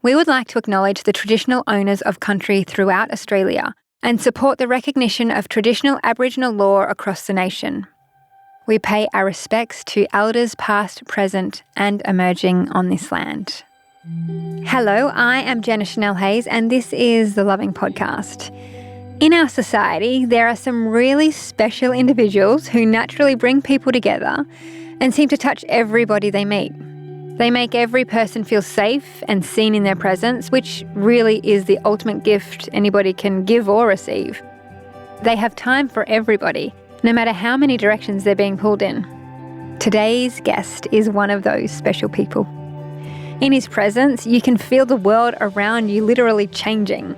we would like to acknowledge the traditional owners of country throughout Australia and support the recognition of traditional Aboriginal law across the nation. We pay our respects to elders past, present and emerging on this land. Hello, I am Jenna Chanel Hayes and this is the Loving Podcast. In our society, there are some really special individuals who naturally bring people together and seem to touch everybody they meet. They make every person feel safe and seen in their presence, which really is the ultimate gift anybody can give or receive. They have time for everybody, no matter how many directions they're being pulled in. Today's guest is one of those special people. In his presence, you can feel the world around you literally changing.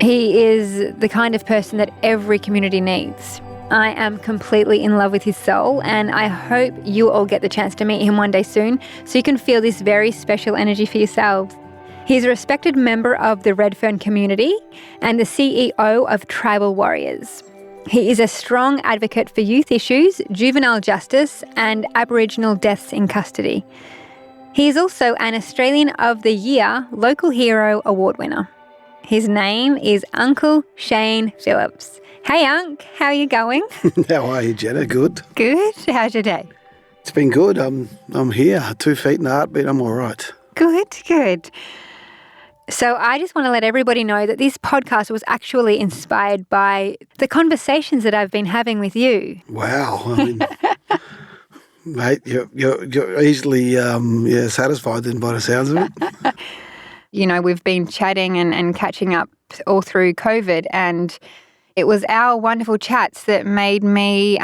He is the kind of person that every community needs. I am completely in love with his soul and I hope you all get the chance to meet him one day soon so you can feel this very special energy for yourselves. He's a respected member of the Redfern community and the CEO of Tribal Warriors. He is a strong advocate for youth issues, juvenile justice and Aboriginal deaths in custody. He is also an Australian of the Year Local Hero Award winner. His name is Uncle Shane Phillips. Hey, Unc, how are you going? How are you, Jenna? Good. Good. How's your day? It's been good. I'm here, 2 feet in a heartbeat. I'm all right. Good. So I just want to let everybody know that this podcast was actually inspired by the conversations that I've been having with you. Wow. I mean, mate, you're easily satisfied then by the sounds of it. You know, we've been chatting and catching up all through COVID, and it was our wonderful chats that made me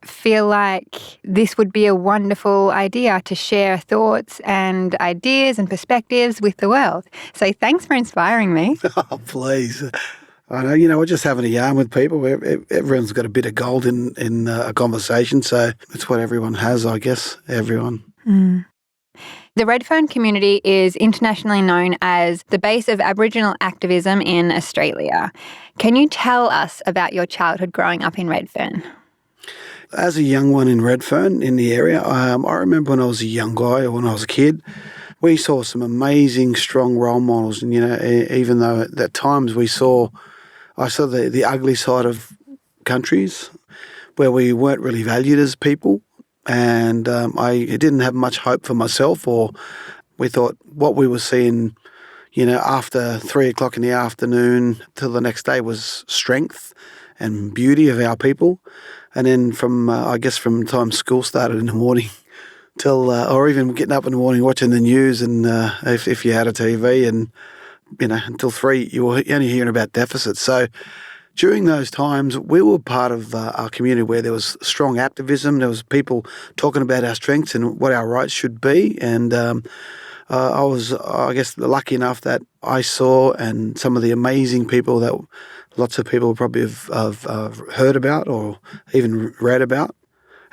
feel like this would be a wonderful idea to share thoughts and ideas and perspectives with the world. So thanks for inspiring me. Oh, please. I know, we're just having a yarn with people. Everyone's got a bit of gold in a conversation, so it's what everyone has, I guess, everyone. Mm. The Redfern community is internationally known as the base of Aboriginal activism in Australia. Can you tell us about your childhood growing up in Redfern? As a young one in Redfern, in the area, I remember when I was a young guy or when I was a kid, we saw some amazing, strong role models. And, even though at times I saw the ugly side of countries where we weren't really valued as people. And I didn't have much hope for myself, or we thought what we were seeing, after 3 o'clock in the afternoon till the next day was strength and beauty of our people. And then from the time school started in the morning till, or even getting up in the morning watching the news and if you had a TV and, until 3, you were only hearing about deficits. So during those times, we were part of our community where there was strong activism. There was people talking about our strengths and what our rights should be. And I was, lucky enough that I saw and some of the amazing people that lots of people probably have heard about or even read about.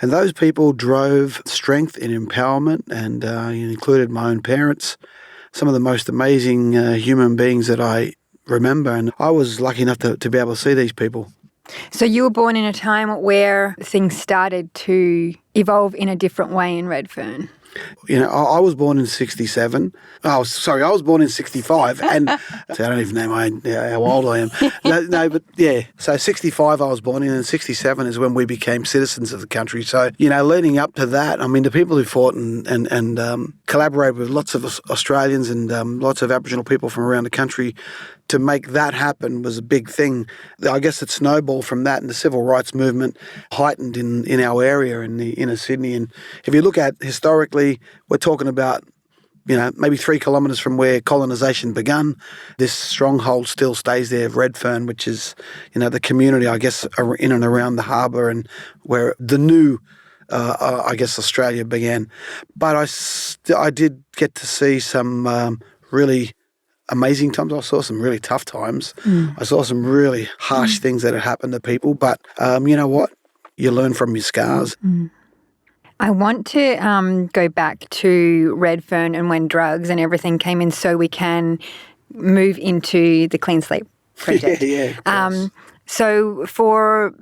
And those people drove strength and empowerment and included my own parents, some of the most amazing human beings that I remember, and I was lucky enough to be able to see these people. So you were born in a time where things started to evolve in a different way in Redfern. I was born in 67. I was born in 65. And so I don't even know how old I am. But yeah. So 65 I was born in, and 67 is when we became citizens of the country. So, leading up to that, I mean, the people who fought and collaborated with lots of Australians and lots of Aboriginal people from around the country to make that happen was a big thing. I guess it snowballed from that, and the civil rights movement heightened in our area in the inner Sydney. And if you look at historically, we're talking about, maybe 3 kilometres from where colonisation begun. This stronghold still stays there of Redfern, which is, the community, I guess, in and around the harbour and where the new, Australia began. But I did get to see some really amazing times. I saw some really tough times. I saw some really harsh things that had happened to people. But you know what? You learn from your scars. I want to go back to Redfern and when drugs and everything came in so we can move into the Clean Slate project. Yeah. So for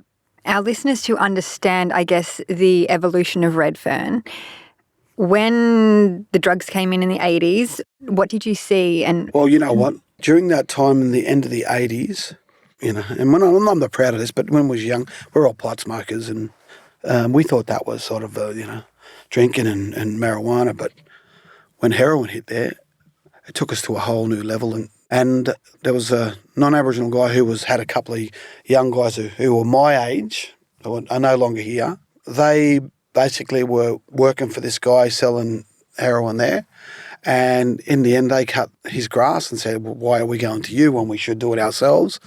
our listeners to understand, I guess, the evolution of Redfern, When the drugs came in the 80s, what did you see? And Well, you know what? During that time in the end of the 80s, and when I'm not proud of this, but when we was young, we were all pot smokers, and we thought that was sort of, drinking and marijuana. But when heroin hit there, it took us to a whole new level. And there was a non-Aboriginal guy who had a couple of young guys who were my age, who are no longer here. They basically were working for this guy selling heroin there. And in the end, they cut his grass and said, well, why are we going to you when we should do it ourselves?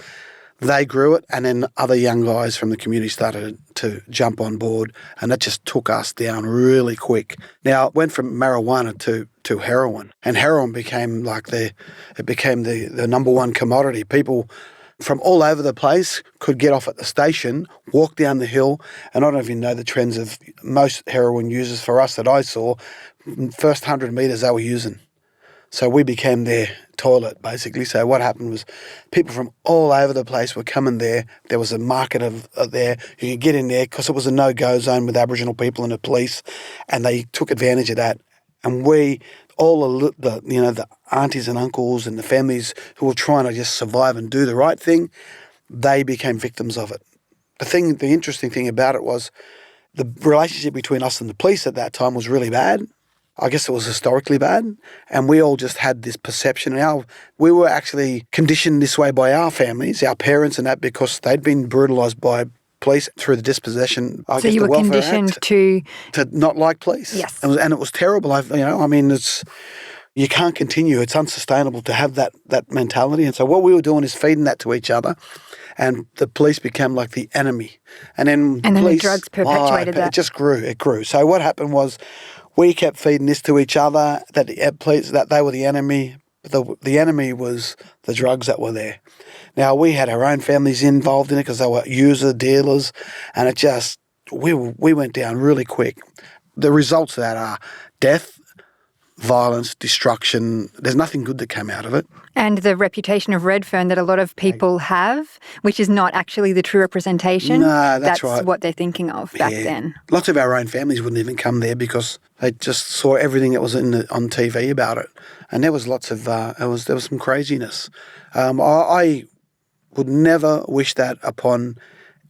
They grew it, and then other young guys from the community started to jump on board, and that just took us down really quick. Now, it went from marijuana to heroin, and heroin became the number one commodity. People from all over the place could get off at the station, walk down the hill, and I don't even know the trends of most heroin users for us that I saw. First 100 metres they were using. So we became their toilet, basically. So what happened was people from all over the place were coming there. There was a market of there. You could get in there because it was a no-go zone with Aboriginal people and the police, and they took advantage of that. And all the aunties and uncles and the families who were trying to just survive and do the right thing, they became victims of it. The interesting thing about it was the relationship between us and the police at that time was really bad. I guess it was historically bad, and we all just had this perception. We were actually conditioned this way by our families, our parents and that, because they'd been brutalised by police through the dispossession. So you were conditioned to not like police. Yes. And it was terrible. You can't continue. It's unsustainable to have that mentality. And so what we were doing is feeding that to each other, and the police became like the enemy. And then the drugs perpetuated that. It just grew. It grew. So what happened was, we kept feeding this to each other, that they were the enemy. The enemy was the drugs that were there. Now, we had our own families involved in it because they were dealers, and we went down really quick. The results of that are death, violence, destruction. There's nothing good that came out of it. And the reputation of Redfern that a lot of people have, which is not actually the true representation. No, that's right. That's what they're thinking of back then. Lots of our own families wouldn't even come there because they just saw everything that was on TV about it. And there was lots of, there was some craziness. I would never wish that upon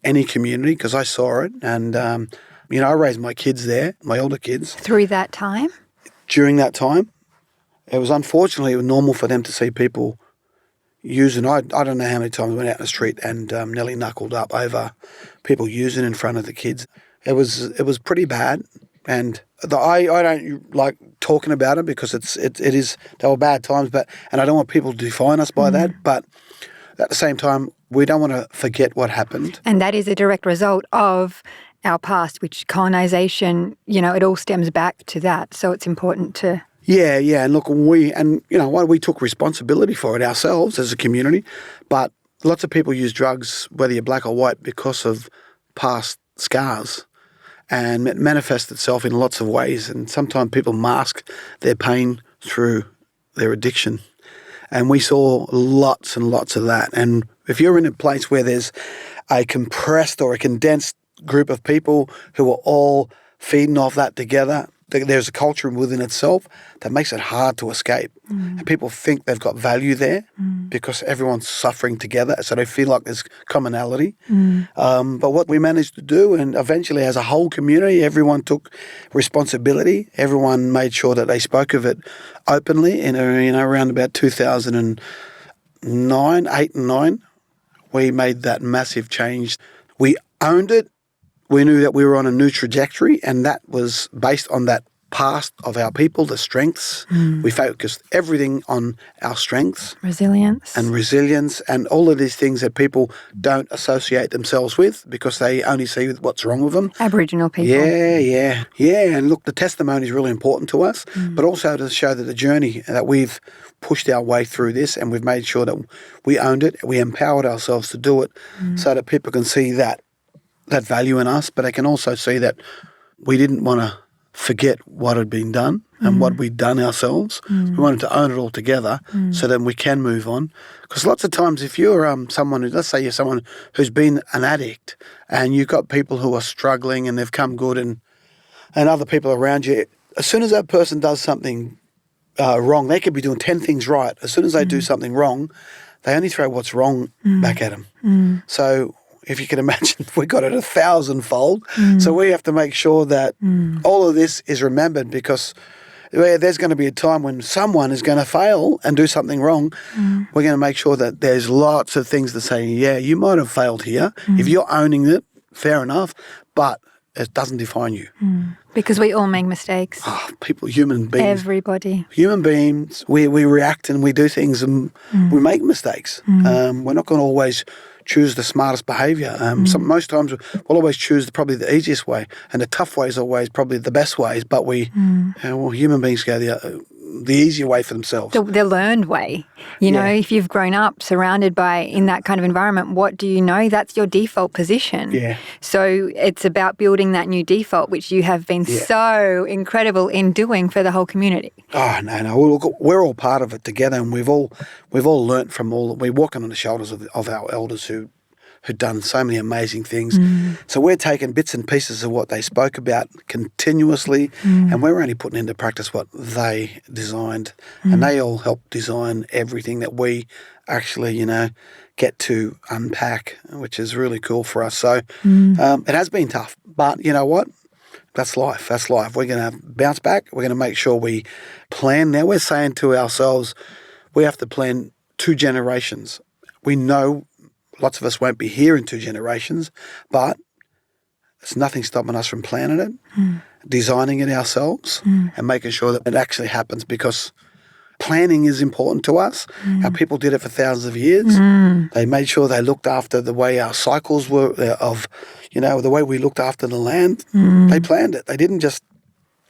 any community because I saw it. And, I raised my kids there, my older kids. Through that time? During that time. It was unfortunately normal for them to see people using. I don't know how many times I went out in the street and nearly knuckled up over people using in front of the kids. It was pretty bad, and I don't like talking about it because they were bad times. And I don't want people to define us by that. But at the same time, we don't want to forget what happened. And that is a direct result of our past, which colonisation. It all stems back to that. So it's important to. Yeah, and look, we took responsibility for it ourselves as a community, but lots of people use drugs, whether you're black or white, because of past scars, and it manifests itself in lots of ways, and sometimes people mask their pain through their addiction, and we saw lots and lots of that. And if you're in a place where there's a compressed or a condensed group of people who are all feeding off that together, there's a culture within itself that makes it hard to escape. And people think they've got value there because everyone's suffering together, so they feel like there's commonality. But what we managed to do, and eventually as a whole community, everyone took responsibility. Everyone made sure that they spoke of it openly. Around about 2009, 8 and 9, we made that massive change. We owned it. We knew that we were on a new trajectory, and that was based on that past of our people, the strengths. We focused everything on our strengths. Resilience, and all of these things that people don't associate themselves with because they only see what's wrong with them. Aboriginal people. Yeah. And look, the testimony is really important to us, but also to show that the journey that we've pushed our way through this, and we've made sure that we owned it, we empowered ourselves to do it so that people can see that value in us, but they can also see that we didn't want to forget what had been done and what we'd done ourselves. We wanted to own it all together so then we can move on. Because lots of times if you're let's say you're someone who's been an addict and you've got people who are struggling and they've come good and other people around you, as soon as that person does something wrong, they could be doing 10 things right. As soon as they do something wrong, they only throw what's wrong back at them. So if you can imagine, we got it 1,000-fold. So we have to make sure that all of this is remembered, because there's going to be a time when someone is going to fail and do something wrong. We're going to make sure that there's lots of things to say, yeah, you might have failed here. If you're owning it, fair enough, but it doesn't define you. Because we all make mistakes. Oh, people, human beings. Everybody. Human beings, we react and we do things and we make mistakes. We're not going to always choose the smartest behaviour. Most times we'll always choose probably the easiest way, and the tough way is always probably the best ways, but human beings go the easier way for themselves. The learned way. You know, if you've grown up surrounded by in that kind of environment, what do you know? That's your default position. Yeah. So it's about building that new default, which you have been so incredible in doing for the whole community. Oh, no. We're all part of it together, and we've all learnt from we're walking on the shoulders of our elders who've done so many amazing things. So we're taking bits and pieces of what they spoke about continuously, and we're only putting into practice what they designed. And they all helped design everything that we actually, get to unpack, which is really cool for us. So it has been tough, but you know what? That's life. We're going to bounce back. We're going to make sure we plan. Now we're saying to ourselves, we have to plan 2 generations. We know lots of us won't be here in 2 generations, but there's nothing stopping us from planning it, designing it ourselves, and making sure that it actually happens, because planning is important to us. Our people did it for thousands of years. They made sure they looked after the way our cycles were, the way we looked after the land. They planned it. They didn't just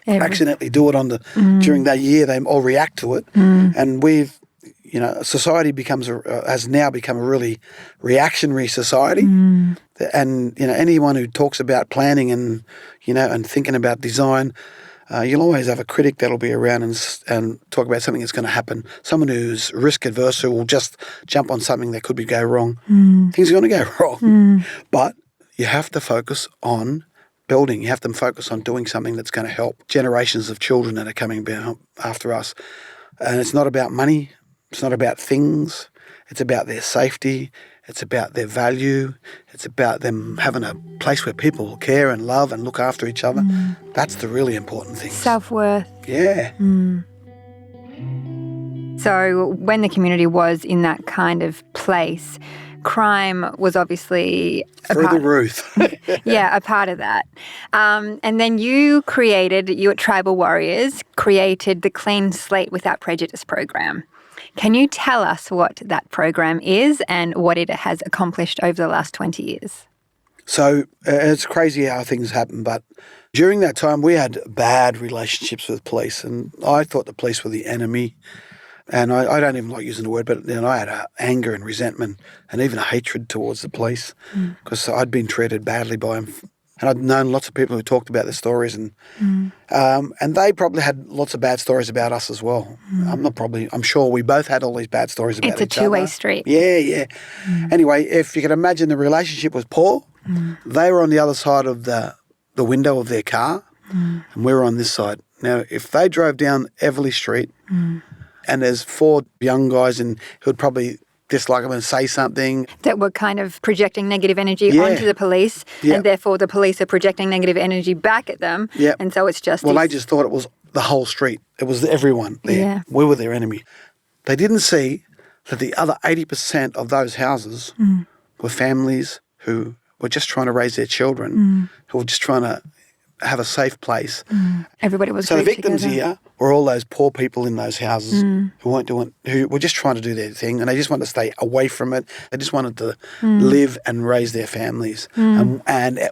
accidentally do it during that year. They all react to it. And society has now become a really reactionary society. And, anyone who talks about planning and thinking about design, you'll always have a critic that'll be around and talk about something that's going to happen. Someone who's risk adverse who will just jump on something that could go wrong. Things are going to go wrong. But you have to focus on building. You have to focus on doing something that's going to help generations of children that are coming after us. And it's not about money. It's not about things. It's about their safety. It's about their value. It's about them having a place where people care and love and look after each other. That's the really important thing. Self-worth. Yeah. So when the community was in that kind of place, crime was obviously through the roof. a part of that. And then you at Tribal Warriors, created the Clean Slate Without Prejudice program. Can you tell us what that program is and what it has accomplished over the last 20 years? So it's crazy how things happen, but during that time we had bad relationships with police, and I thought the police were the enemy. And I don't even like using the word, but I had anger and resentment and even a hatred towards the police, because I'd been treated badly by them. And I'd known lots of people who talked about their stories, and they probably had lots of bad stories about us as well. I'm sure we both had all these bad stories about each other. It's a two-way street. Yeah. Anyway, if you can imagine, the relationship was poor. They were on the other side of the window of their car, and we were on this side. Now, if they drove down Everleigh Street and there's 4 young guys who would probably dislike them and say something that were kind of projecting negative energy onto the police, and therefore the police are projecting negative energy back at them, and so it's just... Well, they just thought it was the whole street. It was everyone there. Yeah. We were their enemy. They didn't see that the other 80% of those houses were families who were just trying to raise their children, who were just trying to have a safe place. Everybody was so the victims together. Here were all those poor people in those houses who were just trying to do their thing, and they just wanted to stay away from it. They just wanted to live and raise their families. And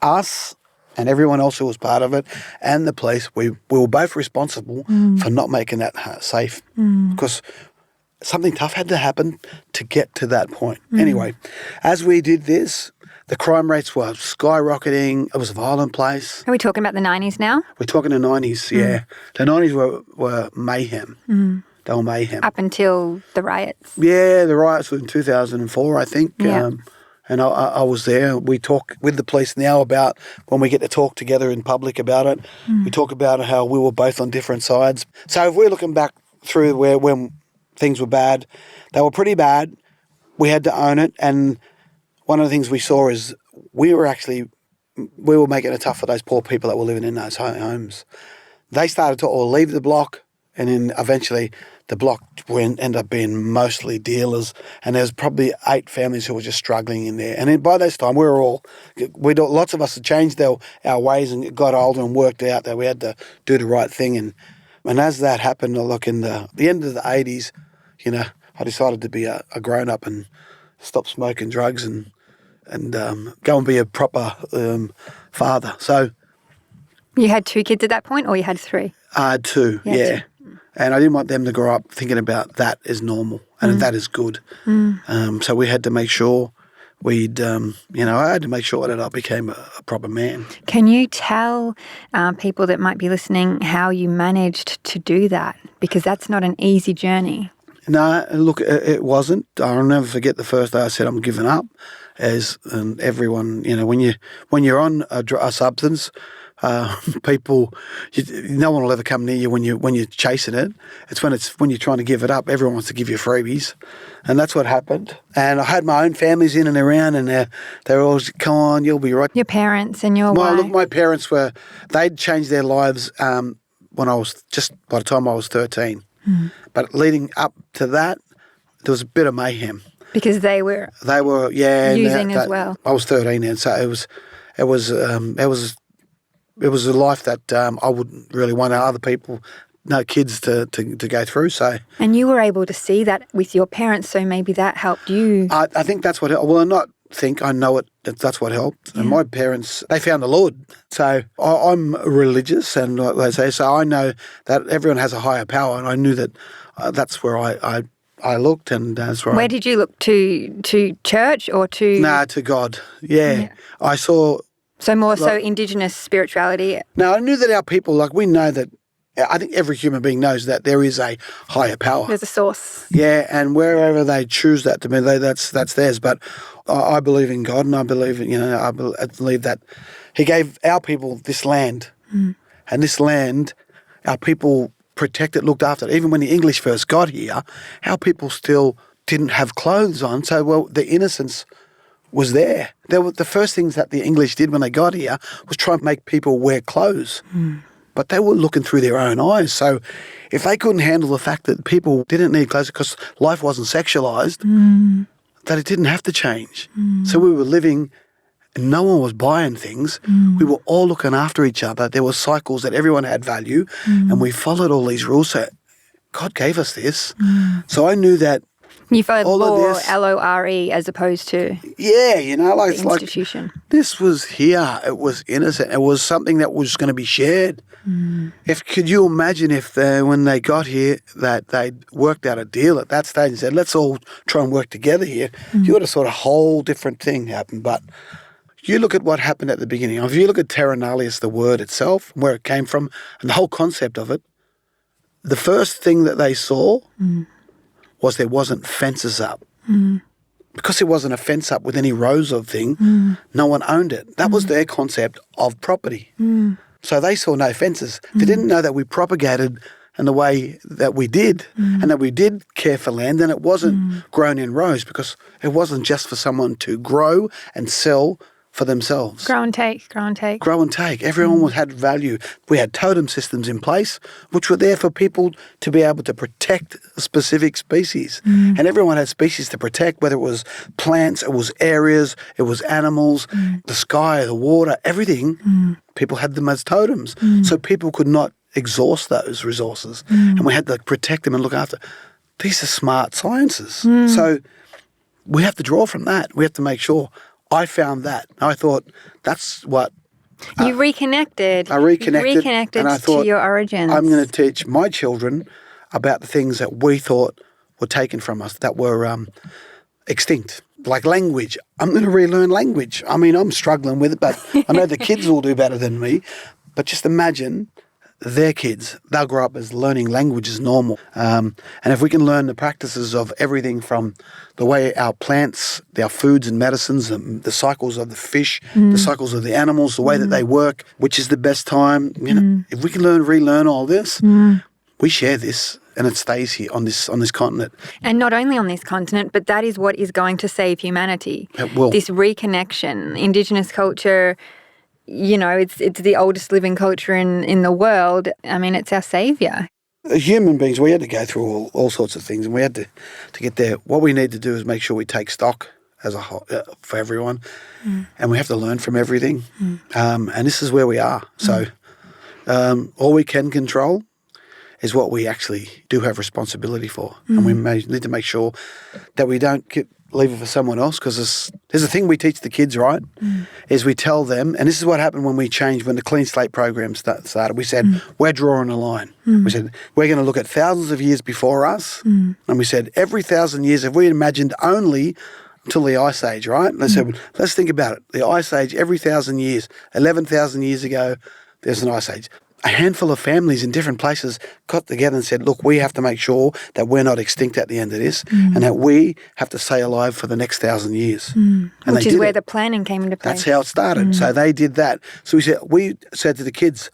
us and everyone else who was part of it and the police, we were both responsible for not making that safe, because something tough had to happen to get to that point. Anyway, as we did this, the crime rates were skyrocketing. It was a violent place. Are we talking about the 90s now? We're talking the 90s, yeah. The 90s were mayhem. They were mayhem. Up until the riots. Yeah, the riots were in 2004, I think. Yeah. And I was there. We talk with the police now about when we get to talk together in public about it. We talk about how we were both on different sides. So if we're looking back through when things were bad, they were pretty bad. We had to own it. And one of the things we saw is we were making it tough for those poor people that were living in those homes. They started to all leave the block, and then eventually the block ended up being mostly dealers, and there's probably 8 families who were just struggling in there. And then by this time, lots of us had changed our ways and got older and worked out that we had to do the right thing. And as that happened, look, in the end of the 80s, I decided to be a grown-up and stop smoking drugs and go and be a proper father. So you had 2 kids at that point, or you had 3? I had 2, yeah. And I didn't want them to grow up thinking about that as normal and that is good. So we had to make sure I had to make sure that I became a proper man. Can you tell people that might be listening how you managed to do that? Because that's not an easy journey. No, look, it wasn't. I'll never forget the first day I said I'm giving up. And everyone, when you're on a substance, people, no one will ever come near you when you're chasing it. It's when you're trying to give it up. Everyone wants to give you freebies, and that's what happened. And I had my own families in and around, and they were always, "Come on, you'll be right." Your parents and your wife. Look, my parents they'd changed their lives by the time I was 13. But leading up to that, there was a bit of mayhem. Because they were using as well. I was 13 then, so it was a life that I wouldn't really want other people, kids to go through. So. And you were able to see that with your parents, so maybe that helped you. I think that's what helped. Well, I know it. That's what helped. Yeah. And my parents, they found the Lord. So I'm religious, and like they say, so I know that everyone has a higher power, and I knew that that's where I looked, and that's right. Where did you look to church or to? No, to God. Yeah. I saw. So more so Indigenous spirituality. No, I knew that our people, we know that. I think every human being knows that there is a higher power. There's a source. Yeah, and wherever they choose that to be, that's theirs. But I believe in God, and I believe I believe that He gave our people this land, and this land, our people protected, looked after it. Even when the English first got here, our people still didn't have clothes on, so the innocence was there. The first things that the English did when they got here was try and make people wear clothes. But they were looking through their own eyes. So if they couldn't handle the fact that people didn't need clothes because life wasn't sexualised, that it didn't have to change. So we were living, and no one was buying things. We were all looking after each other. There were cycles that everyone had value, and we followed all these rules. So God gave us this. So I knew that. You followed Lore, L-O-R-E, as opposed to the institution. This was here. It was innocent. It was something that was going to be shared. Could you imagine if when they got here that they'd worked out a deal at that stage and said, let's all try and work together here, you would have sort of a whole different thing happen. But you look at what happened at the beginning. If you look at Terra Nullius, the word itself, where it came from, and the whole concept of it, the first thing that they saw was there wasn't fences up. Because there wasn't a fence up with any rows of thing, no one owned it. That was their concept of property. So they saw no fences. They didn't know that we propagated in the way that we did, and that we did care for land, and it wasn't grown in rows, because it wasn't just for someone to grow and sell for themselves. Grow and take, grow and take. Grow and take. Everyone had value. We had totem systems in place which were there for people to be able to protect specific species. And everyone had species to protect, whether it was plants, it was areas, it was animals, the sky, the water, everything. People had them as totems. So people could not exhaust those resources. And we had to protect them and look after. These are smart sciences. So we have to draw from that. We have to make sure. I found that. I thought that's what... You reconnected. I reconnected. And I thought, to your origins. I'm going to teach my children about the things that we thought were taken from us, that were extinct, like language. I'm going to relearn language. I mean, I'm struggling with it, but I know the kids will do better than me. But just imagine their kids, they'll grow up as learning language is normal. And if we can learn the practices of everything from the way our plants, our foods and medicines, the cycles of the fish, the cycles of the animals, the way that they work, which is the best time, if we can relearn all this, we share this and it stays here on this continent. And not only on this continent, but that is what is going to save humanity. It will. This reconnection, Indigenous culture, it's the oldest living culture in the world. I mean, it's our saviour. As human beings, we had to go through all sorts of things, and we had to get there. What we need to do is make sure we take stock as a whole, for everyone, and we have to learn from everything. And this is where we are. So all we can control is what we actually do have responsibility for, and we need to make sure that we don't leave it for someone else, because there's a thing we teach the kids, right, is we tell them, and this is what happened when the Clean Slate program started. We said, we're drawing a line. We said, we're going to look at thousands of years before us, and we said, every 1,000 years, if we imagined only until the Ice Age, right? Let's think about it. The Ice Age, every 1,000 years, 11,000 years ago, there's an Ice Age. A handful of families in different places got together and said, look, we have to make sure that we're not extinct at the end of this and that we have to stay alive for the next 1,000 years. And which is where the planning came into play. That's how it started. So they did that. So we said to the kids,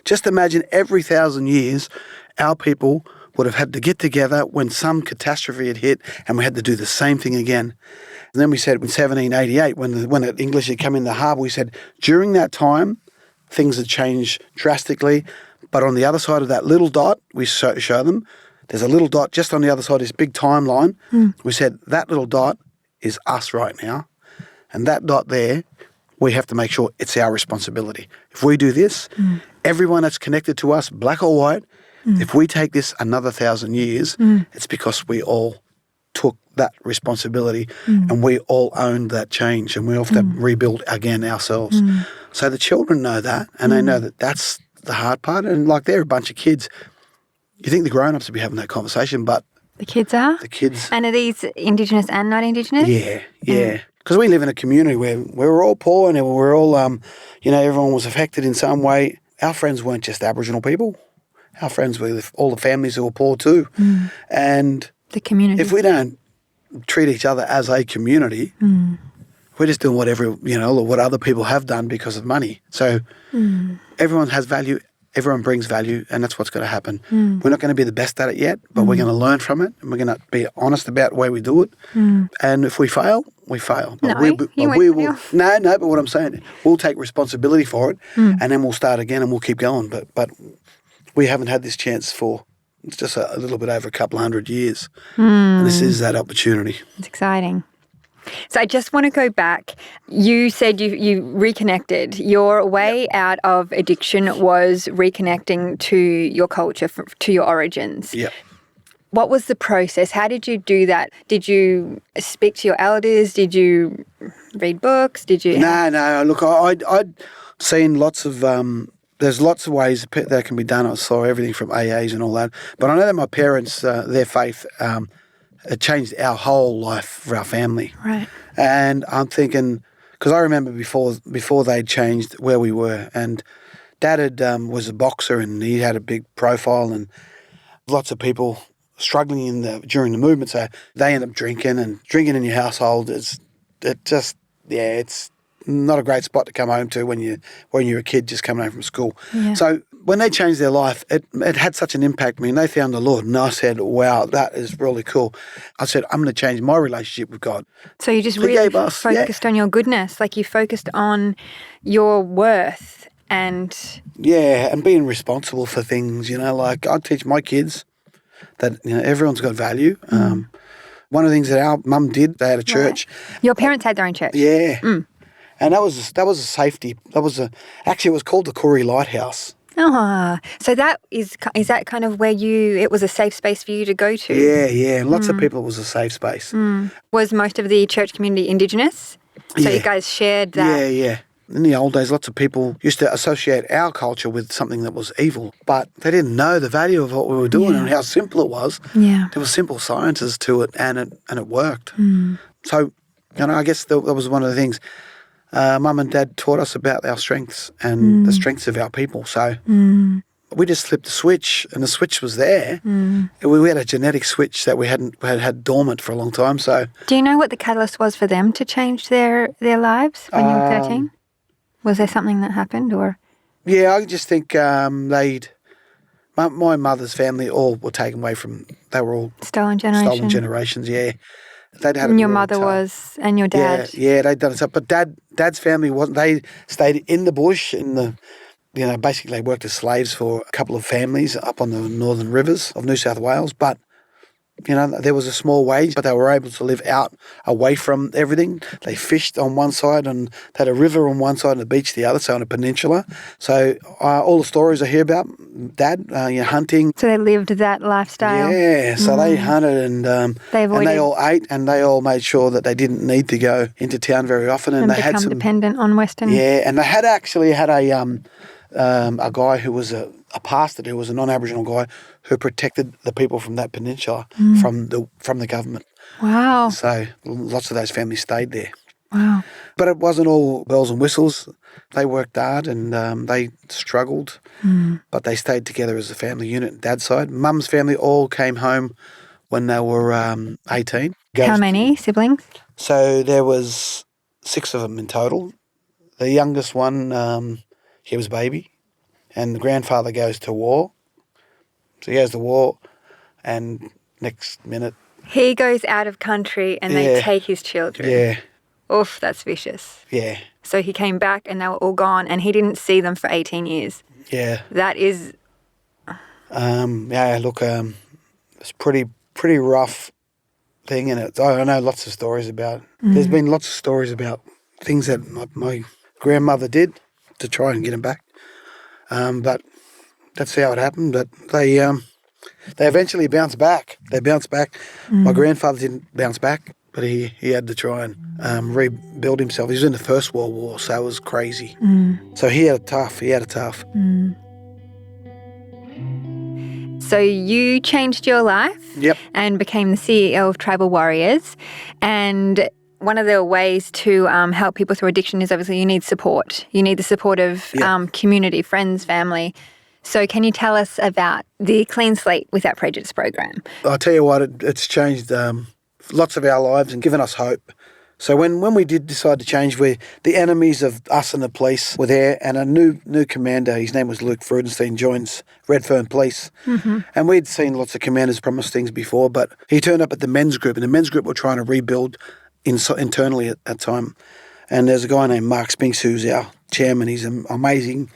just imagine every 1,000 years our people would have had to get together when some catastrophe had hit, and we had to do the same thing again. And then we said in 1788, when the English had come in the harbour, we said during that time, things had changed drastically, but on the other side of that little dot, we show them, there's a little dot just on the other side of this big timeline. We said that little dot is us right now, and that dot there, we have to make sure it's our responsibility. If we do this, everyone that's connected to us, black or white, if we take this another 1,000 years, it's because we all took that responsibility and we all owned that change, and we have to rebuild again ourselves. So the children know that, and they know that that's the hard part. And like, they're a bunch of kids. You think the grown-ups would be having that conversation, but the kids are? The kids. And are these Indigenous and not Indigenous? Yeah. Because we live in a community where we're all poor and we're all, everyone was affected in some way. Our friends weren't just Aboriginal people. Our friends were all the families who were poor too. And the community. If we don't treat each other as a community, we're just doing what other people have done because of money. So everyone has value, everyone brings value, and that's what's going to happen. We're not going to be the best at it yet, but we're going to learn from it, and we're going to be honest about the way we do it. And if we fail, we fail. But we will. No, but what I'm saying, we'll take responsibility for it, and then we'll start again and we'll keep going. But we haven't had this chance for just a little bit over a couple of 100 years. And this is that opportunity. It's exciting. So I just want to go back. You said you reconnected. Your way out of addiction was reconnecting to your culture, to your origins. Yeah. What was the process? How did you do that? Did you speak to your elders? Did you read books? Did you? No. Look, I'd seen lots of... there's lots of ways that can be done. I saw everything from AAs and all that. But I know that my parents, their faith... it changed our whole life for our family. Right. And I'm thinking, because I remember before they'd changed where we were, and Dad was a boxer and he had a big profile, and lots of people struggling during the movement. So they end up drinking in your household. It's not a great spot to come home to when you're a kid just coming home from school. Yeah. So when they changed their life, it had such an impact on me, and they found the Lord, and I said, wow, that is really cool. I said, I'm going to change my relationship with God. So you just really focused on your goodness, like you focused on your worth and... Yeah, and being responsible for things, like I teach my kids that everyone's got value. One of the things that our mum did, they had a church. Right. Your parents had their own church? Yeah. And that was a safety. Actually, it was called the Koori Lighthouse. Oh, so is that kind of where it was a safe space for you to go to? Yeah. Lots of people, it was a safe space. Was most of the church community Indigenous? So you guys shared that? Yeah. In the old days, lots of people used to associate our culture with something that was evil, but they didn't know the value of what we were doing and how simple it was. Yeah. There were simple sciences to it, and it worked. So, I guess that was one of the things. Mum and Dad taught us about our strengths and the strengths of our people. So we just flipped the switch, and the switch was there. And we had a genetic switch that we had dormant for a long time. So, do you know what the catalyst was for them to change their lives when you were 13? Was there something that happened, or? Yeah, I just think my mother's family all were taken away from. They were all stolen generations. Yeah, they'd had. And your mother was, and your dad. Yeah, they'd done it. But Dad's family wasn't. They stayed in the bush basically they worked as slaves for a couple of families up on the northern rivers of New South Wales. But, there was a small wage, but they were able to live out away from everything. They fished on one side and they had a river on one side and a beach the other, so on a peninsula. So all the stories I hear about Dad, hunting. So they lived that lifestyle. Yeah, so they hunted and they all ate, and they all made sure that they didn't need to go into town very often. And they become had dependent on Western. Yeah, and they had a guy who was a pastor who was a non-Aboriginal guy who protected the people from that peninsula from the government. Wow. So lots of those families stayed there. Wow. But it wasn't all bells and whistles. They worked hard and they struggled, but they stayed together as a family unit. Dad's side. Mum's family all came home when they were 18. How many siblings? So there was 6 of them in total. The youngest one, he was a baby, and the grandfather goes to war. So he goes to war, and next minute... He goes out of country and they take his children. Yeah. Oof, that's vicious. Yeah. So he came back and they were all gone and he didn't see them for 18 years. Yeah. That is... it's pretty rough thing, and I know lots of stories about... There's been lots of stories about things that my grandmother did to try and get him back. But that's how it happened. But they eventually bounced back. My grandfather didn't bounce back, but he had to try and rebuild himself. He was in the First World War, so it was crazy. So he had it tough. So you changed your life and became the CEO of Tribal Warriors. And one of the ways to help people through addiction is obviously you need support. You need the support of community, friends, family. So can you tell us about the Clean Slate Without Prejudice program? I'll tell you what, it's changed lots of our lives and given us hope. So when we did decide to change, the enemies of us and the police were there, and a new commander, his name was Luke Frudenstein, joins Redfern Police. And we'd seen lots of commanders promise things before, but he turned up at the men's group, and the men's group were trying to rebuild internally at that time. And there's a guy named Mark Spinks who's our chairman. He's an amazing,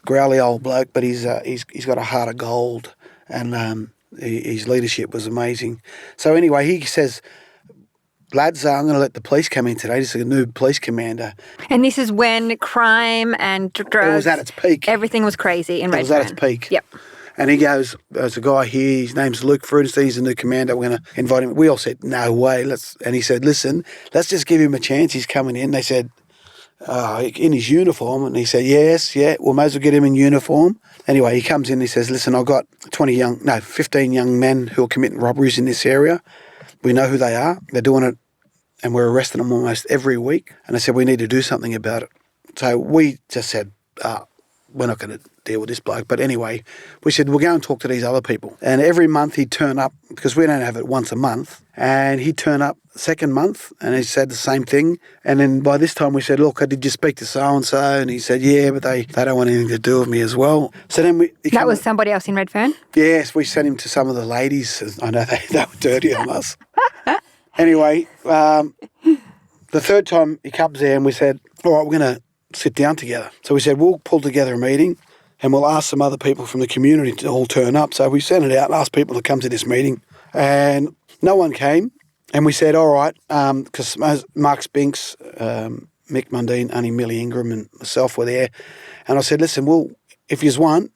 growly old bloke, but he's got a heart of gold, and his leadership was amazing. So anyway, he says, lads, I'm going to let the police come in today. This is a new police commander. And this is when crime and drugs... It was at its peak. Everything was crazy in Redfern. It was at its peak. Yep. And he goes, there's a guy here, his name's Luke Frudenstein, he's the new commander, we're going to invite him. We all said, no way. And he said, listen, let's just give him a chance. He's coming in. They said, in his uniform. And he said, yes, we might as well get him in uniform. Anyway, he comes in and he says, listen, I've got 15 young men who are committing robberies in this area. We know who they are. They're doing it, and we're arresting them almost every week. And I said, we need to do something about it. So we just said, we're not going to deal with this bloke. But anyway, we said, we'll go and talk to these other people. And every month he'd turn up, because we don't have it once a month, and he'd turn up second month and he said the same thing. And then by this time we said, look, did you speak to so-and-so? And he said, yeah, but they don't want anything to do with me as well. So then that was somebody else in Redfern? Yes, we sent him to some of the ladies. I know they were dirty on us. Anyway, the third time he comes there and we said, all right, we're going to sit down together. So we said, we'll pull together a meeting and we'll ask some other people from the community to all turn up. So we sent it out and asked people to come to this meeting, and no one came. And we said, all right, because Mark Spinks, Mick Mundine, Annie Millie Ingram and myself were there. And I said, listen, if you want,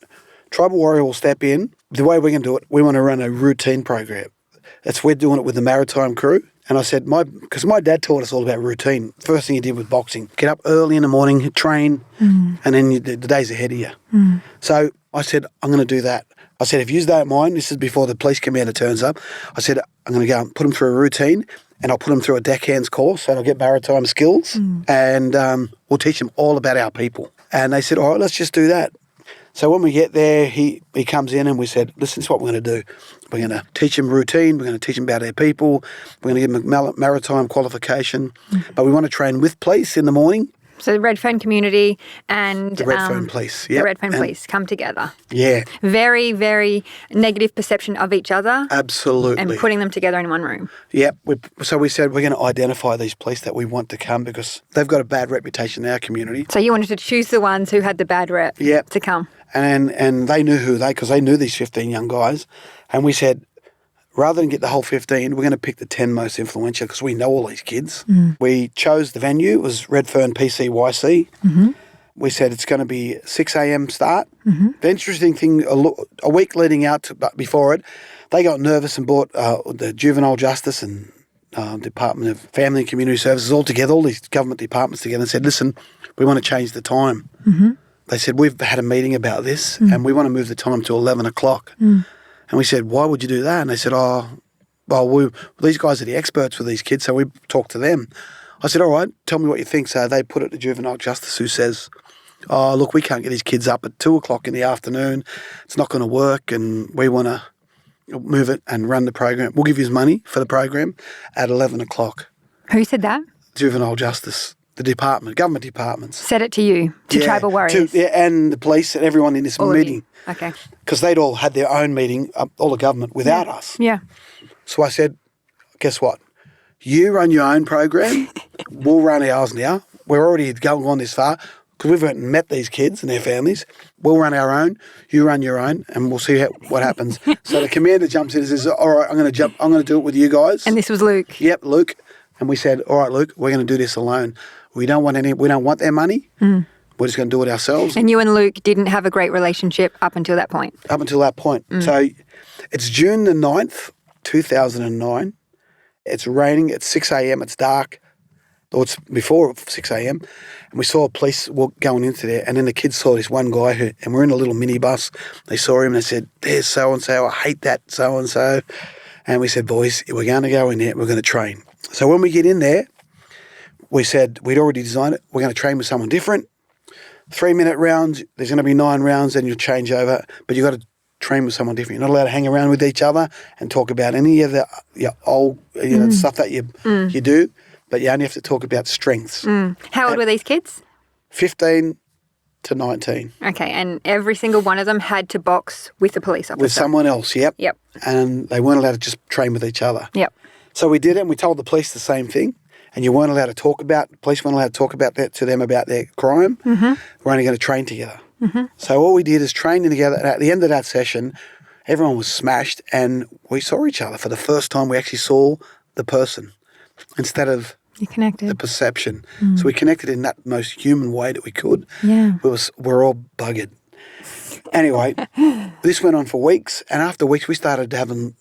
Tribal Warrior will step in. The way we're going to do it, we want to run a routine program. We're doing it with the maritime crew. And I said, because my dad taught us all about routine. First thing he did was boxing. Get up early in the morning, train, and then the day's ahead of you. So I said, I'm going to do that. I said, if you don't mind, this is before the police commander turns up, I said, I'm going to go and put him through a routine, and I'll put him through a deckhands course, so they'll get maritime skills, and we'll teach them all about our people. And they said, all right, let's just do that. So when we get there, he comes in and we said, listen, this is what we're going to do. We're going to teach them routine. We're going to teach them about their people. We're going to give them a maritime qualification. But we want to train with police in the morning. So the Redfern community and the Redfern police, the Redfern police come together. Yeah. Very, very negative perception of each other. Absolutely. And putting them together in one room. Yep. So we said we're going to identify these police that we want to come because they've got a bad reputation in our community. So you wanted to choose the ones who had the bad rep to come. And they knew because they knew these 15 young guys. And we said, rather than get the whole 15, we're going to pick the 10 most influential because we know all these kids. We chose the venue. It was Redfern PCYC. We said it's going to be 6 a.m. start. The interesting thing, a week leading out to before it, they got nervous and brought the Juvenile Justice and Department of Family and Community Services all together, all these government departments together, and said, listen, we want to change the time. They said, we've had a meeting about this and we want to move the time to 11 o'clock. And we said, why would you do that? And they said, these guys are the experts with these kids, so we talked to them. I said, all right, tell me what you think. So they put it to Juvenile Justice, who says, look, we can't get these kids up at 2 o'clock in the afternoon. It's not going to work, and we want to move it and run the program. We'll give you money for the program at 11 o'clock. Who said that? Juvenile Justice, the department, government departments. Said it to you, to Tribal Warriors. And the police and everyone in this meeting. Okay. Because they'd all had their own meeting, all the government, without us. Yeah. So I said, guess what? You run your own program. We'll run ours now. We're already going this far because we've went and met these kids and their families. We'll run our own. You run your own, and we'll see what happens. So the commander jumps in and says, all right, I'm going to do it with you guys. And this was Luke. Yep, Luke. And we said, all right, Luke, we're going to do this alone. We don't want their money. We're just going to do it ourselves. And you and Luke didn't have a great relationship up until that point? Up until that point. So it's June the 9th, 2009. It's raining. It's 6 a.m. It's dark. Or it's before 6 a.m. And we saw police going into there. And then the kids saw this one guy and we're in a little minibus. They saw him and they said, there's so-and-so. I hate that so-and-so. And we said, boys, we're going to go in there. We're going to train. So when we get in there, we said we'd already designed it. We're going to train with someone different. 3-minute rounds, there's going to be 9 rounds, then you'll change over. But you've got to train with someone different. You're not allowed to hang around with each other and talk about any of the old stuff that you do, but you only have to talk about strengths. How old were these kids? 15 to 19. Okay, and every single one of them had to box with a police officer? With someone else, yep. Yep. And they weren't allowed to just train with each other. Yep. So we did it and we told the police the same thing. And you weren't allowed to talk about, the police weren't allowed to talk about that to them about their crime. We're only going to train together. So all we did is train together. And at the end of that session, everyone was smashed and we saw each other. For the first time, we actually saw the person instead of the perception. So we connected in that most human way that we could. Yeah. We're all buggered. Anyway, this went on for weeks. And after weeks, we started having,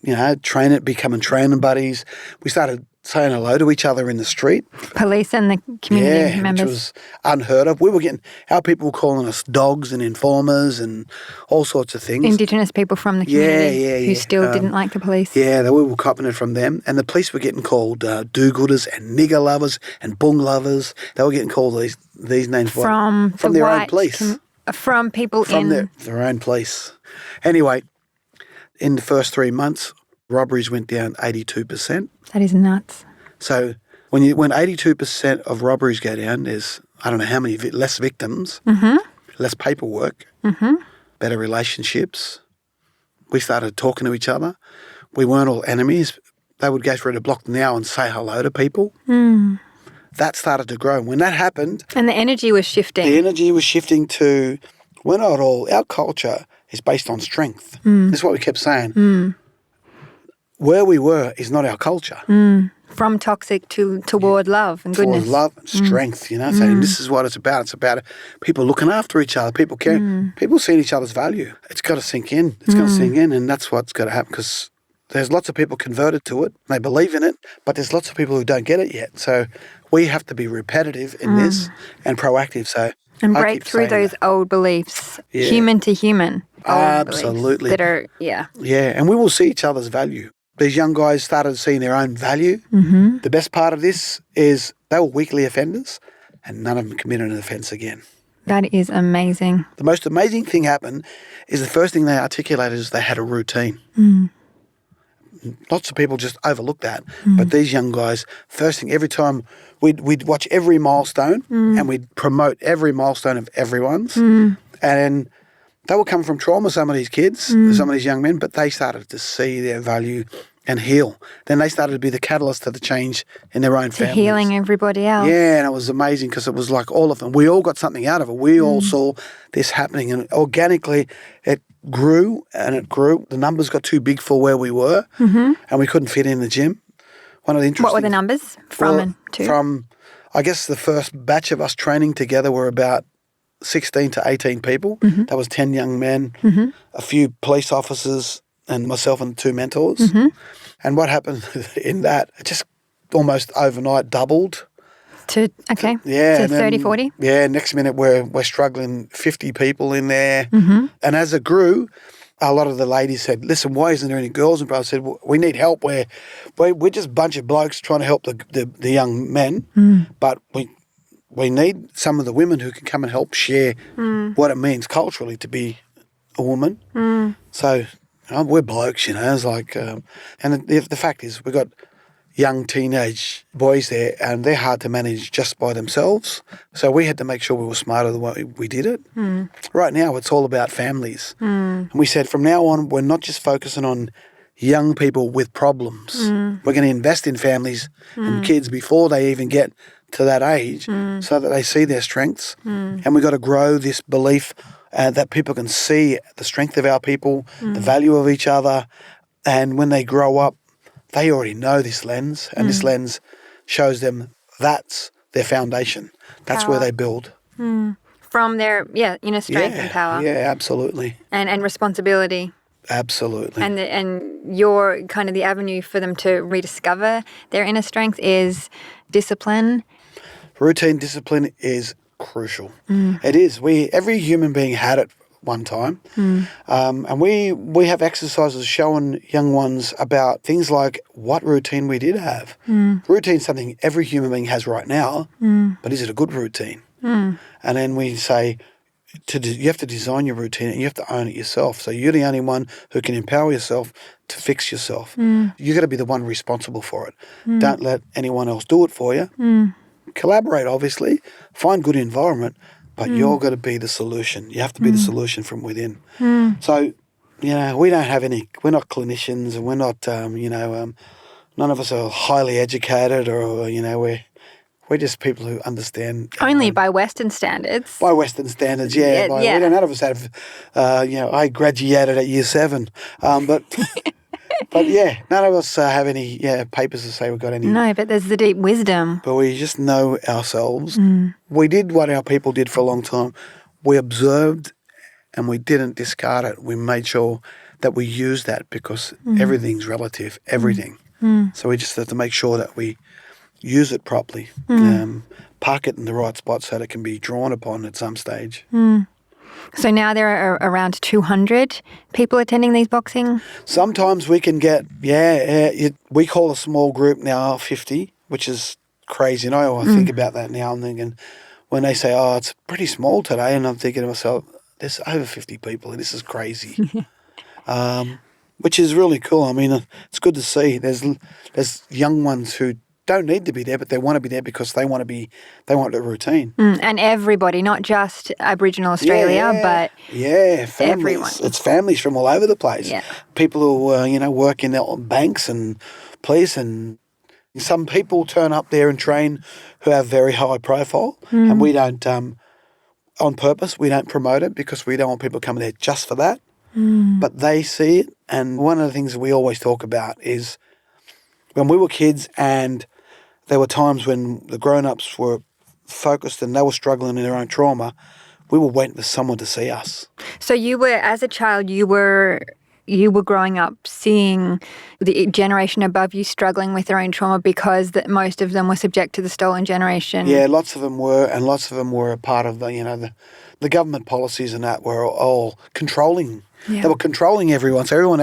becoming training buddies. We started saying hello to each other in the street. Police and the community members. Which was unheard of. Our people were calling us dogs and informers and all sorts of things. Indigenous people from the community who still didn't like the police. Yeah, we were copping it from them. And the police were getting called do-gooders and nigger lovers and bung lovers. They were getting called these names from their own police. From people from their own police. Anyway, in the first 3 months, robberies went down 82%. That is nuts. So when 82% of robberies go down, there's, I don't know how many, less victims, less paperwork, better relationships. We started talking to each other. We weren't all enemies. They would go through the block now and say hello to people. That started to grow. When that happened... And the energy was shifting. The energy was shifting to, we're not all, our culture is based on strength. That's what we kept saying. Where we were is not our culture. From toxic toward love and goodness. Toward love and strength, saying this is what it's about. It's about people looking after each other, people caring, people seeing each other's value. It's got to sink in. It's got to sink in, and that's what's got to happen because there's lots of people converted to it. They believe in it, but there's lots of people who don't get it yet. So we have to be repetitive in this and proactive. So and break through those old beliefs, human to human. Absolutely. That are, Yeah, and we will see each other's value. These young guys started seeing their own value. The best part of this is they were weekly offenders and none of them committed an offence again. That is amazing. The most amazing thing happened is the first thing they articulated is they had a routine. Lots of people just overlook that. But these young guys, first thing, every time we'd watch every milestone and we'd promote every milestone of everyone's. And they were coming from trauma, some of these kids, some of these young men, but they started to see their value and heal. Then they started to be the catalyst to the change in their own families. Healing everybody else. Yeah, and it was amazing because it was like all of them. We all got something out of it. We all saw this happening, and organically it grew and it grew. The numbers got too big for where we were, and we couldn't fit in the gym. One of the interesting. What were the numbers from and to? From, I guess the first batch of us training together were about 16 to 18 people. That was 10 young men, a few police officers, and myself and 2 mentors. And what happened in that, it just almost overnight doubled. To 30, 40? Yeah, next minute we're struggling, 50 people in there. And as it grew, a lot of the ladies said, listen, why isn't there any girls? And I said, well, we need help. We're just a bunch of blokes trying to help the young men, but we need some of the women who can come and help share what it means culturally to be a woman. So we're blokes, It's like, and the fact is we've got young teenage boys there and they're hard to manage just by themselves. So we had to make sure we were smarter the way we did it. Right now it's all about families. And we said from now on we're not just focusing on young people with problems. We're going to invest in families and kids before they even get to that age so that they see their strengths. And we've got to grow this belief that people can see the strength of our people, the value of each other. And when they grow up, they already know this lens, and this lens shows them that's their foundation. That's Power. where they build. From their, strength and power. Yeah, absolutely. And responsibility. Absolutely. And your kind of the avenue for them to rediscover their inner strength is discipline. Routine discipline is crucial. It is. Every human being had it one time. And we have exercises showing young ones about things like what routine we did have. Routine is something every human being has right now, but is it a good routine? And then we say you have to design your routine and you have to own it yourself. So you're the only one who can empower yourself to fix yourself. You've got to be the one responsible for it. Don't let anyone else do it for you. Collaborate, obviously. Find good environment, but you're got to be the solution. You have to be the solution from within. So, we don't have any, we're not clinicians and we're not, none of us are highly educated or, we're just people who understand. Only by Western standards. By Western standards, yeah. None of us have, I graduated at year 7. But yeah, none of us have any papers to say we've got any. No, but there's the deep wisdom. But we just know ourselves. We did what our people did for a long time. We observed and we didn't discard it. We made sure that we used that because everything's relative, everything. So we just have to make sure that we use it properly, park it in the right spot so that it can be drawn upon at some stage. So now there are around 200 people attending these boxing? Sometimes we can get, we call a small group now 50, which is crazy. And I think about that now. I'm thinking, when they say, it's pretty small today, and I'm thinking to myself, there's over 50 people, and this is crazy. Which is really cool. I mean, it's good to see. There's young ones who don't need to be there, but they want to be there because they want a routine. And everybody, not just Aboriginal Australia, but families. Everyone. It's families from all over the place. Yeah. People who work in banks and police, and some people turn up there and train who have very high profile, and we don't, on purpose, we don't promote it because we don't want people coming there just for that. But they see it, and one of the things that we always talk about is when we were kids and there were times when the grown-ups were focused and they were struggling in their own trauma, we were waiting for someone to see us. So you were, as a child, you were growing up seeing the generation above you struggling with their own trauma because most of them were subject to the stolen generation. Yeah, lots of them were, and lots of them were a part of the government policies and that were all controlling. Yeah. They were controlling everyone, so everyone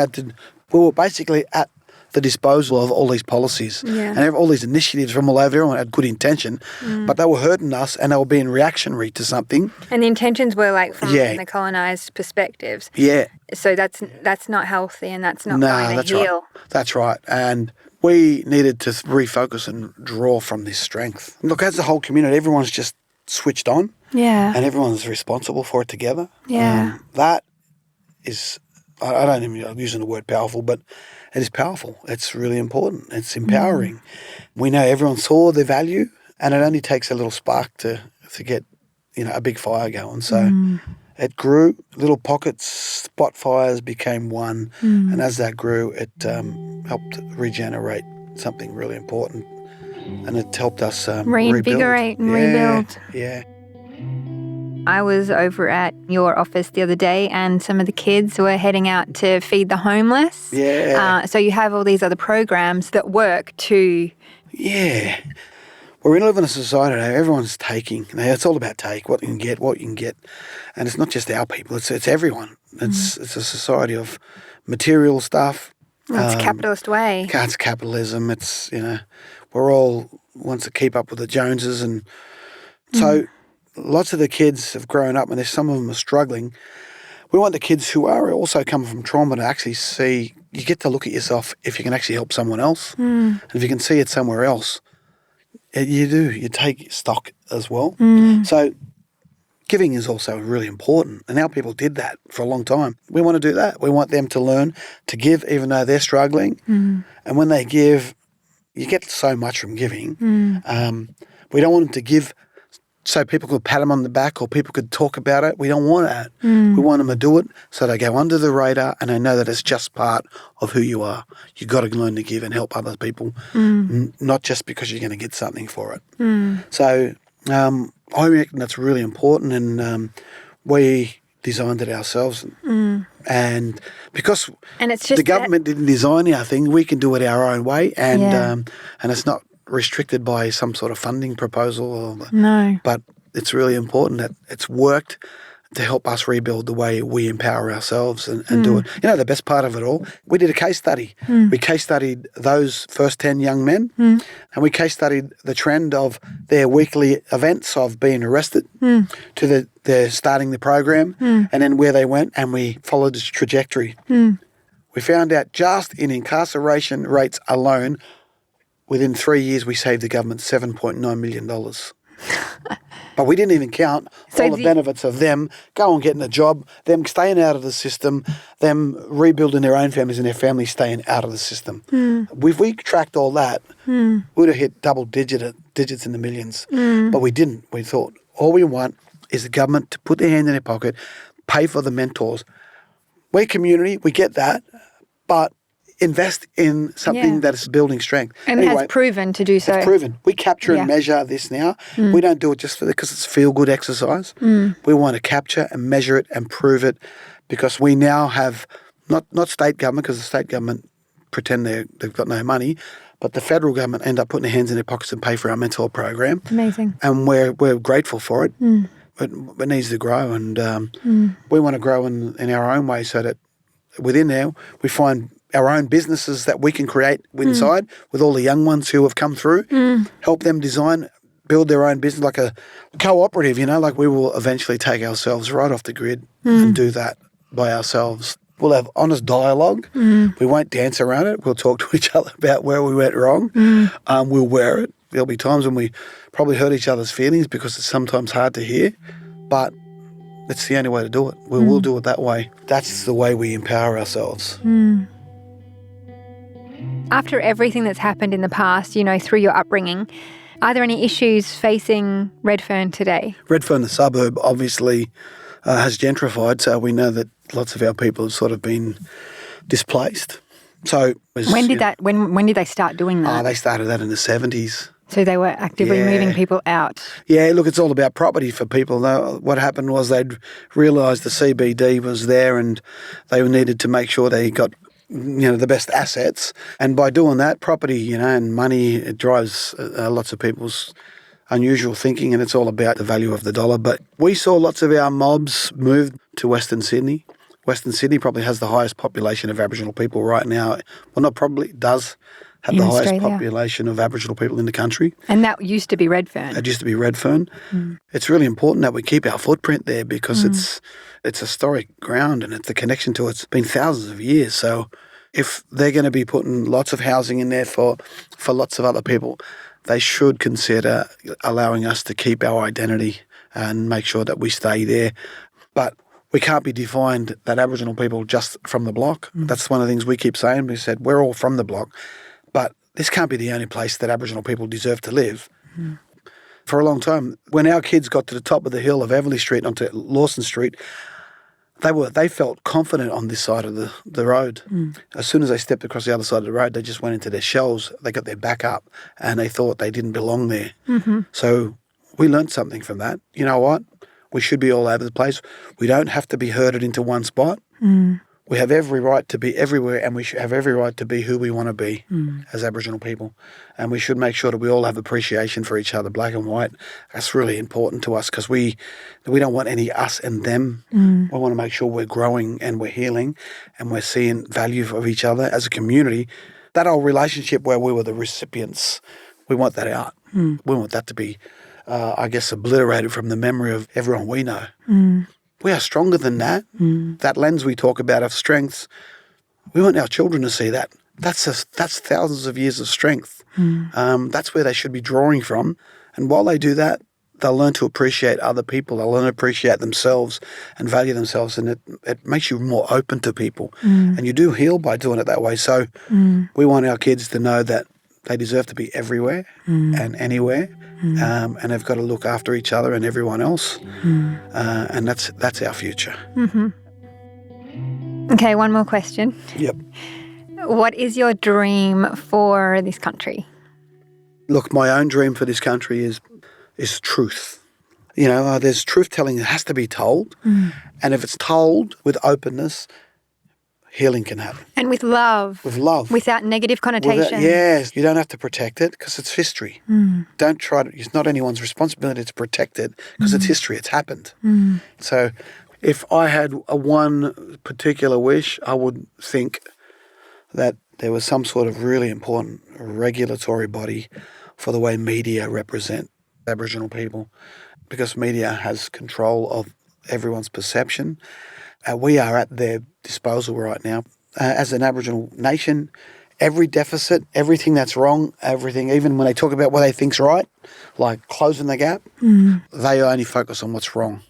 we were basically at the disposal of all these policies and all these initiatives from all over. Everyone had good intention, but they were hurting us and they were being reactionary to something. And the intentions were like from the colonised perspectives. Yeah. So that's not healthy and that's not going to heal. Right. That's right. And we needed to refocus and draw from this strength. Look, as a whole community, everyone's just switched on. Yeah. And everyone's responsible for it together. Yeah. That is, I don't even I'm using the word powerful, but it is powerful. It's really important. It's empowering. We know everyone saw the value, and it only takes a little spark to get, a big fire going. So it grew, little pockets, spot fires became one. And as that grew, it helped regenerate something really important. And it helped us reinvigorate and rebuild. Yeah. I was over at your office the other day and some of the kids were heading out to feed the homeless. Yeah. So you have all these other programs that work to... Yeah. We're living in a society now, everyone's taking. It's all about take, what you can get. And it's not just our people, it's everyone. It's a society of material stuff. It's a capitalist way. It's capitalism. It's, we're all wants to keep up with the Joneses. And so lots of the kids have grown up and some of them are struggling. We want the kids who are also coming from trauma to actually see, you get to look at yourself if you can actually help someone else. And if you can see it somewhere else, you take stock as well. So giving is also really important. And our people did that for a long time. We want to do that. We want them to learn to give even though they're struggling. And when they give, you get so much from giving. We don't want them to give so people could pat them on the back or people could talk about it. We don't want that. We want them to do it so they go under the radar and they know that it's just part of who you are. You've got to learn to give and help other people, not just because you're going to get something for it. So I reckon that's really important, and we designed it ourselves. And because it's just the government didn't design our thing, we can do it our own way, and it's not restricted by some sort of funding proposal. No. But it's really important that it's worked to help us rebuild the way we empower ourselves and do it. The best part of it all, we did a case study. We case studied those first 10 young men and we case studied the trend of their weekly events of being arrested to their starting the program and then where they went, and we followed its trajectory. We found out just in incarceration rates alone, within 3 years, we saved the government $7.9 million. But we didn't even count all the benefits of them going and getting a job, them staying out of the system, them rebuilding their own families and their families staying out of the system. If we tracked all that, we would have hit double digits in the millions. But we didn't. We thought all we want is the government to put their hand in their pocket, pay for the mentors. We're community, we get that, but invest in something that is building strength. And it has proven to do so. It's proven. We capture and measure this now. We don't do it just because it's a feel-good exercise. We want to capture and measure it and prove it because we now have, not state government, because the state government pretend they've got no money, but the federal government end up putting their hands in their pockets and pay for our mentor program. Amazing. And we're grateful for it. It needs to grow, and we want to grow in our own way so that within there we find our own businesses that we can create inside with all the young ones who have come through, help them design, build their own business like a cooperative, like we will eventually take ourselves right off the grid and do that by ourselves. We'll have honest dialogue. We won't dance around it. We'll talk to each other about where we went wrong. We'll wear it. There'll be times when we probably hurt each other's feelings because it's sometimes hard to hear, but it's the only way to do it. We will do it that way. That's the way we empower ourselves. After everything that's happened in the past, through your upbringing, are there any issues facing Redfern today? Redfern, the suburb, obviously has gentrified, so we know that lots of our people have sort of been displaced. So when did they start doing that? They started that in the 70s. So they were actively moving people out. Yeah, look, it's all about property for people. What happened was they'd realised the CBD was there and they needed to make sure they got the best assets. And by doing that, property, and money, it drives lots of people's unusual thinking, and it's all about the value of the dollar. But we saw lots of our mobs move to Western Sydney. Western Sydney probably has the highest population of Aboriginal people right now. Well, not probably, does have the highest population of Aboriginal people in the country. And that used to be Redfern. It used to be Redfern. It's really important that we keep our footprint there because it's historic ground and it's the connection to it's been thousands of years. So if they're going to be putting lots of housing in there for lots of other people, they should consider allowing us to keep our identity and make sure that we stay there. But we can't be defined that Aboriginal people just from the block. That's one of the things we keep saying. We said we're all from the block, but this can't be the only place that Aboriginal people deserve to live. For a long time, when our kids got to the top of the hill of Everleigh Street onto Lawson Street, they felt confident on this side of the road. As soon as they stepped across the other side of the road, they just went into their shells. They got their back up and they thought they didn't belong there. So we learned something from that. You know what? We should be all over the place. We don't have to be herded into one spot. We have every right to be everywhere, and we should have every right to be who we want to be as Aboriginal people. And we should make sure that we all have appreciation for each other, black and white. That's really important to us because we don't want any us and them. We want to make sure we're growing and we're healing and we're seeing value of each other as a community. That old relationship where we were the recipients, we want that out. We want that to be, obliterated from the memory of everyone we know. We are stronger than that. That lens we talk about of strengths, we want our children to see that. That's thousands of years of strength. That's where they should be drawing from. And while they do that, they'll learn to appreciate other people. They'll learn to appreciate themselves and value themselves. And it makes you more open to people. And you do heal by doing it that way. So we want our kids to know that they deserve to be everywhere and anywhere. And they've got to look after each other and everyone else. And that's our future. Okay, one more question. Yep. What is your dream for this country? Look, my own dream for this country is truth. You know, there's truth-telling that has to be told. And if it's told with openness, healing can happen. And with love. With love. Without negative connotations. Yes. You don't have to protect it because it's history. Don't try to, it's not anyone's responsibility to protect it because it's history. It's happened. So if I had one particular wish, I would think that there was some sort of really important regulatory body for the way media represent Aboriginal people, because media has control of everyone's perception. We are at their disposal right now. As an Aboriginal nation, every deficit, everything that's wrong, everything, even when they talk about what they think's right, like closing the gap, they only focus on what's wrong.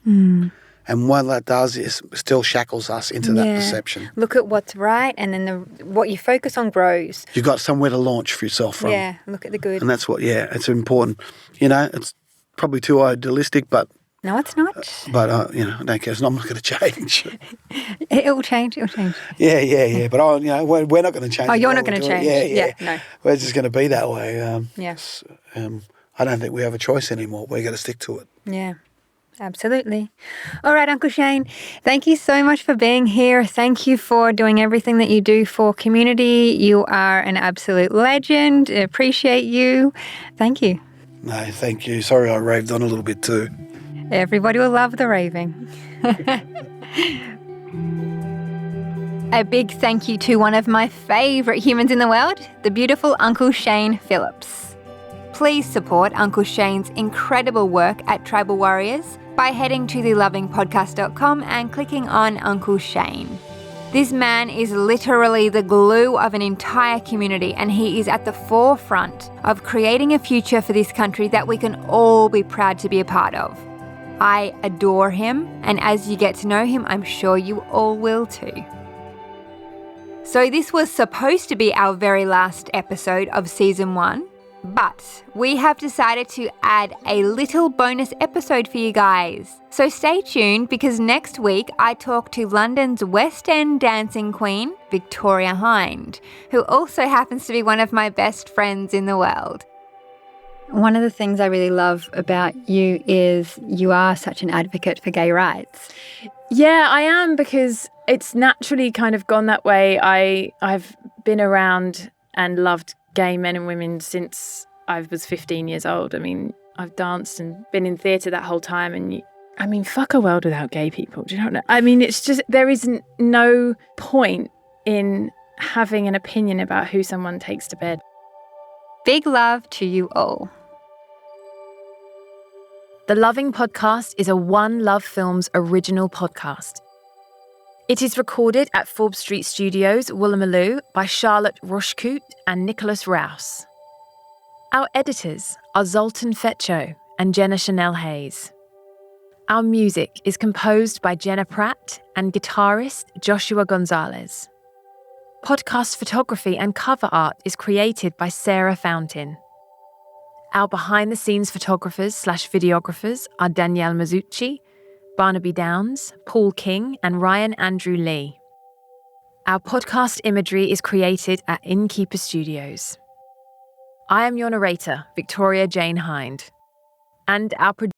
And what that does is still shackles us into that perception. Look at what's right, and then what you focus on grows. You've got somewhere to launch for yourself from. Yeah, look at the good. And that's what, it's important. You know, it's probably too idealistic, but... No, it's not. But, I don't care. I'm not going to change. It'll change. Yeah. But, we're not going to change. Oh, you're not going to change. Yeah. No. We're just going to be that way. Yes. I don't think we have a choice anymore. We're going to stick to it. Yeah. Absolutely. All right, Uncle Shane, thank you so much for being here. Thank you for doing everything that you do for community. You are an absolute legend. I appreciate you. Thank you. No, thank you. Sorry I raved on a little bit too. Everybody will love the raving. A big thank you to one of my favourite humans in the world, the beautiful Uncle Shane Phillips. Please support Uncle Shane's incredible work at Tribal Warriors by heading to thelovingpodcast.com and clicking on Uncle Shane. This man is literally the glue of an entire community, and he is at the forefront of creating a future for this country that we can all be proud to be a part of. I adore him, and as you get to know him, I'm sure you all will too. So this was supposed to be our very last episode of Season 1, but we have decided to add a little bonus episode for you guys. So stay tuned, because next week I talk to London's West End dancing queen, Victoria Hind, who also happens to be one of my best friends in the world. One of the things I really love about you is you are such an advocate for gay rights. Yeah, I am, because it's naturally kind of gone that way. I've been around and loved gay men and women since I was 15 years old. I mean, I've danced and been in theatre that whole time, and I mean, fuck a world without gay people. Do you know? I mean, it's just, there isn't no point in having an opinion about who someone takes to bed. Big love to you all. The Loving Podcast is a One Love Films original podcast. It is recorded at Forbes Street Studios, Woolloomooloo, by Charlotte Rushkoot and Nicholas Rouse. Our editors are Zoltan Fetcho and Jenna Chanel Hayes. Our music is composed by Jenna Pratt and guitarist Joshua Gonzalez. Podcast photography and cover art is created by Sarah Fountain. Our behind-the-scenes photographers/videographers are Danielle Mazzucci, Barnaby Downs, Paul King, and Ryan Andrew Lee. Our podcast imagery is created at Innkeeper Studios. I am your narrator, Victoria Jane Hind, and our